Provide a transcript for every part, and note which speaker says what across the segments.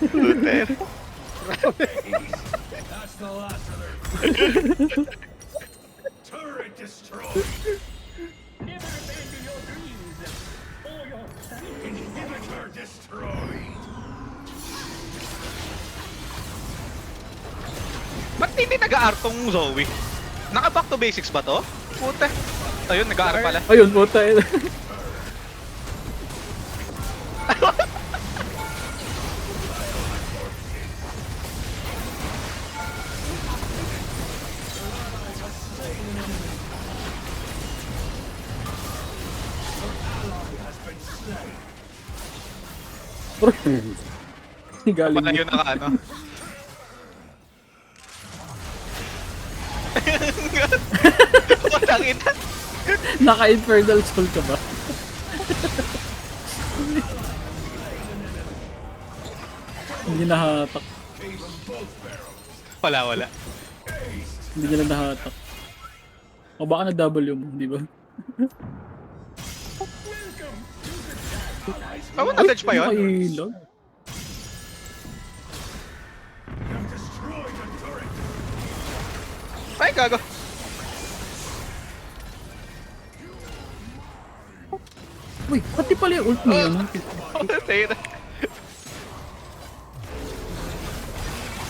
Speaker 1: Puter.
Speaker 2: That's the last of them. Turret destroyed.
Speaker 3: Never abandon your dreams or your family.
Speaker 2: Inhibitor destroyed.
Speaker 1: Ba't hindi nag-aar tong Zoe? Naka-back to basics ba to? Puta. Ayun, nag-aar pala.
Speaker 4: Ayun, puta. Galing
Speaker 1: Pala yun naka ano. Putang ina.
Speaker 4: Naka-infernal soul ka ba? Hindi nahatak.
Speaker 1: Wala.
Speaker 4: Hindi nila nahatak. O baka na-W mo, di ba?
Speaker 1: Oh, na-dodge pa yun?
Speaker 4: Nakailag.
Speaker 2: Destroyed the turret.
Speaker 1: Ay, gago.
Speaker 4: Uy, pati pala yung ult mo yun.
Speaker 1: Tayo na.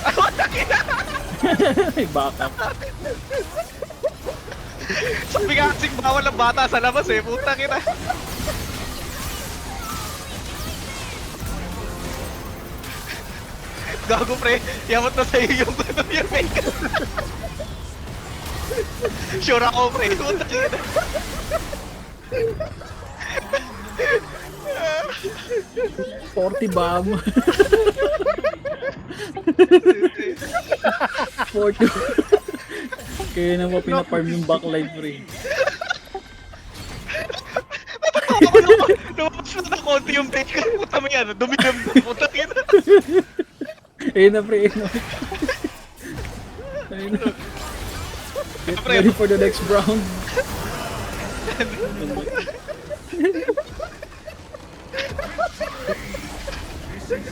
Speaker 1: Ah, putang ina.
Speaker 4: Ay, backup.
Speaker 1: Sabi nga kasing bawal ang bata sa labas eh. Putang ina. Gago pre, yamot na sa'yo yung make. Sure ako pre, putang ina.
Speaker 4: 40 bam. 40. Kaya naman pinaparm yung backline pre.
Speaker 1: Lumabas na ng konti yung take. Puta mo yan, dumidam na. Putang ina.
Speaker 4: Ayun na pre, ayun na. Ayun na. Get ready for the next round.